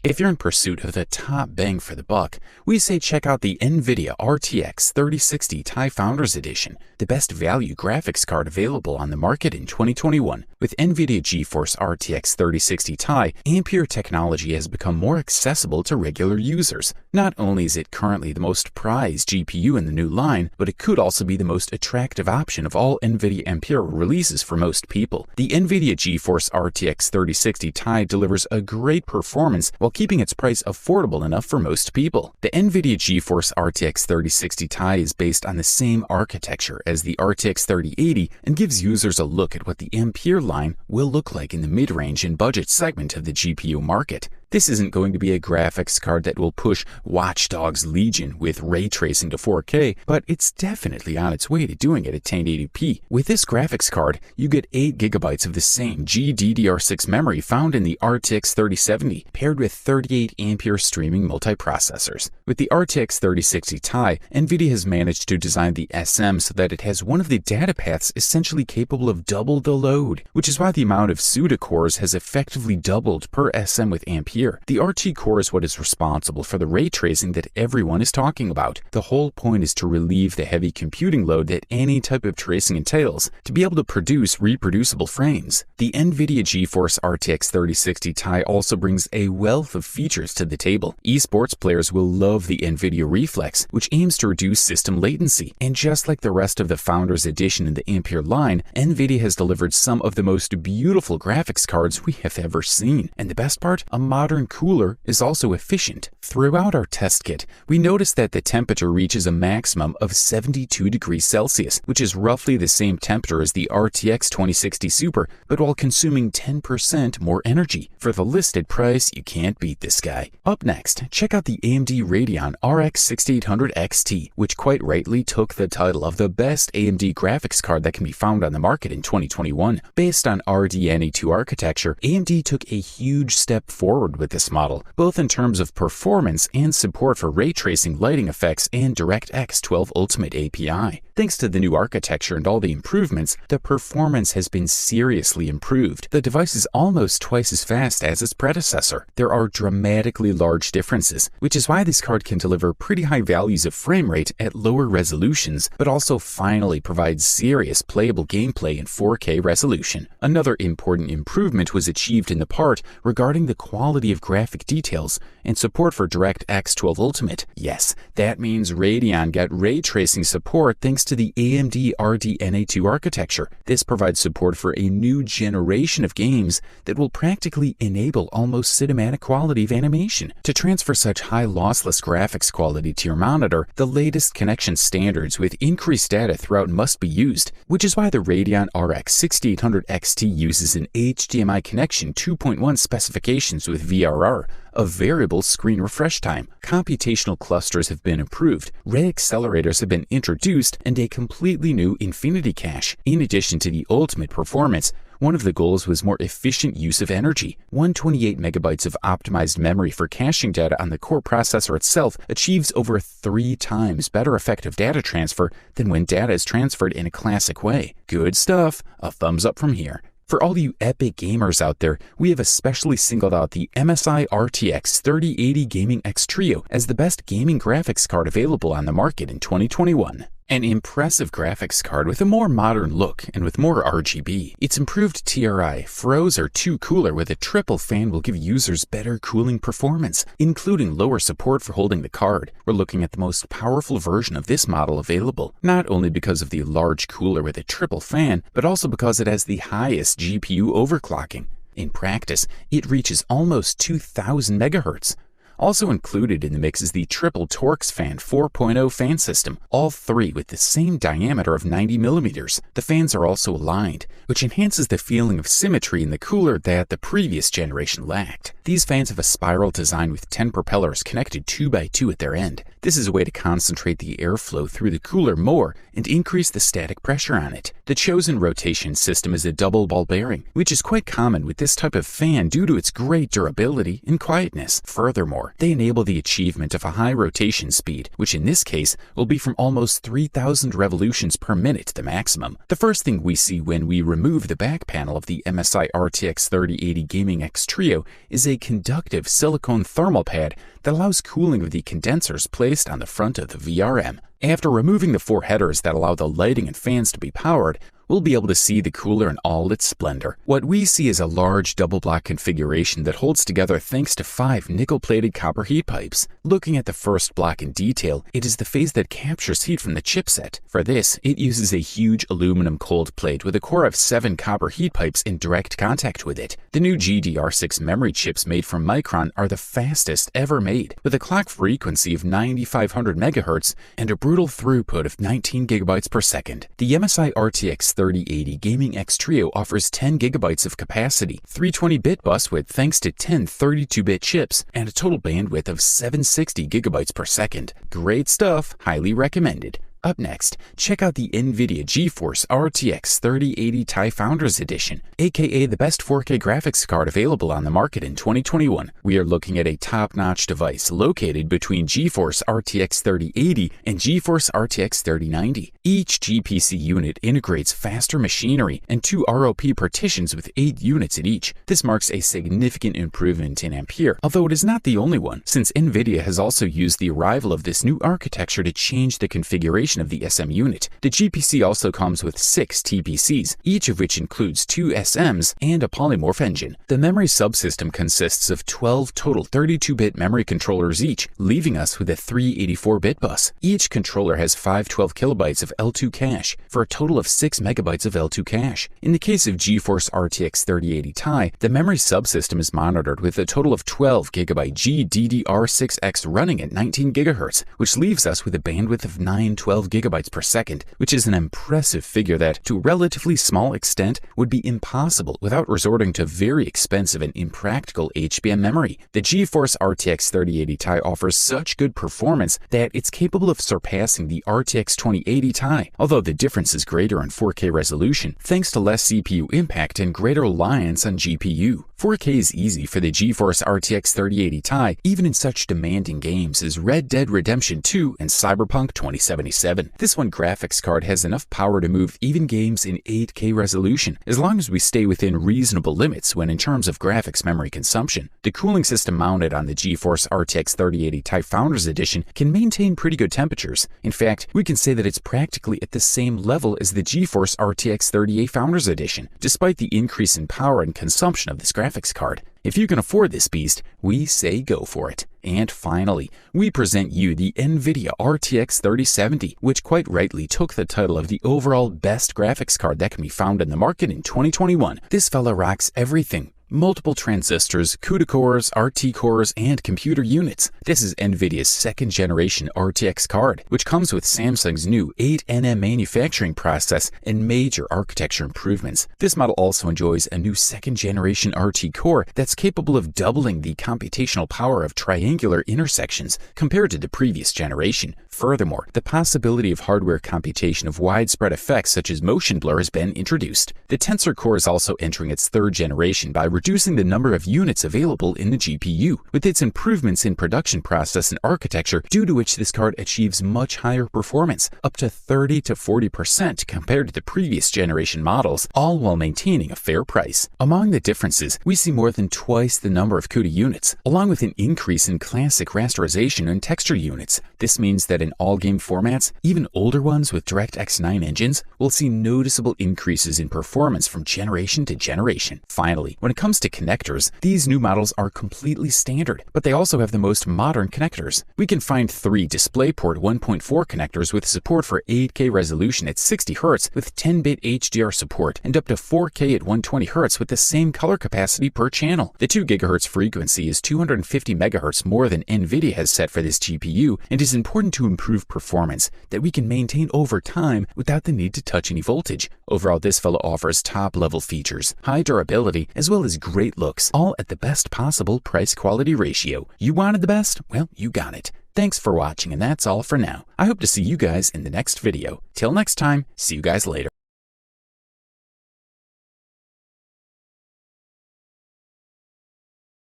If you're in pursuit of the top bang for the buck, we say check out the NVIDIA RTX 3060 Ti Founders Edition, the best value graphics card available on the market in 2021. With NVIDIA GeForce RTX 3060 Ti, Ampere technology has become more accessible to regular users. Not only is it currently the most prized GPU in the new line, but it could also be the most attractive option of all NVIDIA Ampere releases for most people. The NVIDIA GeForce RTX 3060 Ti delivers a great performance while keeping its price affordable enough for most people. The NVIDIA GeForce RTX 3060 Ti is based on the same architecture as the RTX 3080 and gives users a look at what the Ampere line will look like in the mid-range and budget segment of the GPU market. This isn't going to be a graphics card that will push Watch Dogs Legion with ray tracing to 4K, but it's definitely on its way to doing it at 1080p. With this graphics card, you get 8 GB of the same GDDR6 memory found in the RTX 3070, paired with 38 Ampere streaming multiprocessors. With the RTX 3060 Ti, NVIDIA has managed to design the SM so that it has one of the data paths essentially capable of double the load, which is why the amount of CUDA cores has effectively doubled per SM with Ampere. The RT core is what is responsible for the ray tracing that everyone is talking about. The whole point is to relieve the heavy computing load that any type of tracing entails, to be able to produce reproducible frames. The NVIDIA GeForce RTX 3060 Ti also brings a wealth of features to the table. Esports players will love the NVIDIA Reflex, which aims to reduce system latency. And just like the rest of the Founders Edition in the Ampere line, NVIDIA has delivered some of the most beautiful graphics cards we have ever seen. And the best part? A modern cooler is also efficient. Throughout our test kit, we noticed that the temperature reaches a maximum of 72 degrees Celsius, which is roughly the same temperature as the RTX 2060 Super, but while consuming 10% more energy. For the listed price, you can't beat this guy. Up next, check out the AMD Radeon RX 6800 XT, which quite rightly took the title of the best AMD graphics card that can be found on the market in 2021. Based on RDNA2 architecture, AMD took a huge step forward with this model, both in terms of performance and support for ray tracing, lighting effects, and DirectX 12 Ultimate API. Thanks to the new architecture and all the improvements, the performance has been seriously improved. The device is almost twice as fast as its predecessor. There are dramatically large differences, which is why this card can deliver pretty high values of frame rate at lower resolutions, but also finally provides serious playable gameplay in 4K resolution. Another important improvement was achieved in the part regarding the quality of graphic details and support for DirectX 12 Ultimate. Yes, that means Radeon got ray tracing support thanks to the AMD RDNA2 architecture. This provides support for a new generation of games that will practically enable almost cinematic quality of animation. To transfer such high lossless graphics quality to your monitor, the latest connection standards with increased data throughout must be used, which is why the Radeon RX 6800 XT uses an HDMI connection 2.1 specifications with VRR, a variable screen refresh time. Computational clusters have been improved, ray accelerators have been introduced, and a completely new infinity cache. In addition to the ultimate performance, one of the goals was more efficient use of energy. 128 megabytes of optimized memory for caching data on the core processor itself achieves over 3 times better effective data transfer than when data is transferred in a classic way. Good stuff. A thumbs up from here. For all you epic gamers out there, we have especially singled out the MSI RTX 3080 Gaming X Trio as the best gaming graphics card available on the market in 2021. An impressive graphics card with a more modern look and with more RGB. Its improved TRI Frozer 2 cooler with a triple fan will give users better cooling performance, including lower support for holding the card. We're looking at the most powerful version of this model available, not only because of the large cooler with a triple fan, but also because it has the highest GPU overclocking. In practice, it reaches almost 2000 MHz. Also included in the mix is the triple Torx fan 4.0 fan system, all three with the same diameter of 90 millimeters. The fans are also aligned, which enhances the feeling of symmetry in the cooler that the previous generation lacked. These fans have a spiral design with 10 propellers connected 2 by 2 at their end. This is a way to concentrate the airflow through the cooler more and increase the static pressure on it. The chosen rotation system is a double ball bearing, which is quite common with this type of fan due to its great durability and quietness. Furthermore, Furthermore, they enable the achievement of a high rotation speed, which in this case will be from almost 3,000 revolutions per minute the maximum. The first thing we see when we remove the back panel of the MSI RTX 3080 Gaming X Trio is a conductive silicone thermal pad that allows cooling of the condensers placed on the front of the VRM. After removing the 4 headers that allow the lighting and fans to be powered, we'll be able to see the cooler in all its splendor. What we see is a large double block configuration that holds together thanks to 5 nickel-plated copper heat pipes. Looking at the first block in detail, it is the phase that captures heat from the chipset. For this, it uses a huge aluminum cold plate with a core of 7 copper heat pipes in direct contact with it. The new GDDR6 memory chips made from Micron are the fastest ever made, with a clock frequency of 9500 MHz and a brutal throughput of 19 GB per second. The MSI RTX 3080 Gaming X Trio offers 10 GB of capacity, 320-bit bus width thanks to 10 32-bit chips, and a total bandwidth of 760 GB per second. Great stuff, highly recommended. Up next, check out the NVIDIA GeForce RTX 3080 Ti Founders Edition, aka the best 4K graphics card available on the market in 2021. We are looking at a top-notch device located between GeForce RTX 3080 and GeForce RTX 3090. Each GPC unit integrates faster machinery and 2 ROP partitions with 8 units at each. This marks a significant improvement in Ampere, although it is not the only one, since NVIDIA has also used the arrival of this new architecture to change the configuration of the SM unit. The GPC also comes with 6 TPCs, each of which includes 2 SMs and a polymorph engine. The memory subsystem consists of 12 total 32-bit memory controllers each, leaving us with a 384-bit bus. Each controller has 512 kilobytes of L2 cache, for a total of 6 megabytes of L2 cache. In the case of GeForce RTX 3080 Ti, the memory subsystem is monitored with a total of 12 GB GDDR6X running at 19 GHz, which leaves us with a bandwidth of 912 GB per second, which is an impressive figure that, to a relatively small extent, would be impossible without resorting to very expensive and impractical HBM memory. The GeForce RTX 3080 Ti offers such good performance that it's capable of surpassing the RTX 2080 Ti, although the difference is greater in 4K resolution, thanks to less CPU impact and greater reliance on GPU. 4K is easy for the GeForce RTX 3080 Ti, even in such demanding games as Red Dead Redemption 2 and Cyberpunk 2077. This one graphics card has enough power to move even games in 8K resolution, as long as we stay within reasonable limits when in terms of graphics memory consumption. The cooling system mounted on the GeForce RTX 3080 Ti Founders Edition can maintain pretty good temperatures. In fact, we can say that it's practically at the same level as the GeForce RTX 3080 Founders Edition, despite the increase in power and consumption of this graphics card. If you can afford this beast, we say go for it. And finally, we present you the NVIDIA RTX 3070, which quite rightly took the title of the overall best graphics card that can be found in the market in 2021. This fella rocks everything. Multiple transistors, CUDA cores, RT cores, and computer units. This is NVIDIA's 2nd generation RTX card, which comes with Samsung's new 8nm manufacturing process and major architecture improvements. This model also enjoys a new 2nd generation RT core that's capable of doubling the computational power of triangular intersections compared to the previous generation. Furthermore, the possibility of hardware computation of widespread effects such as motion blur has been introduced. The Tensor Core is also entering its 3rd generation by reducing the number of units available in the GPU, with its improvements in production process and architecture, due to which this card achieves much higher performance, up to 30 to 40% compared to the previous generation models, all while maintaining a fair price. Among the differences, we see more than twice the number of CUDA units, along with an increase in classic rasterization and texture units. This means that in all game formats, even older ones with DirectX 9 engines, will see noticeable increases in performance from generation to generation. Finally, when it comes to connectors, these new models are completely standard, but they also have the most modern connectors. We can find 3 DisplayPort 1.4 connectors with support for 8K resolution at 60 Hz with 10-bit HDR support, and up to 4K at 120 Hz with the same color capacity per channel. The 2 GHz frequency is 250 MHz more than NVIDIA has set for this GPU, and is important to improve performance that we can maintain over time without the need to touch any voltage. Overall, this fella offers top-level features, high durability, as well as great looks, all at the best possible price-quality ratio. You wanted the best? Well, you got it. Thanks for watching, and that's all for now. I hope to see you guys in the next video. Till next time, see you guys later.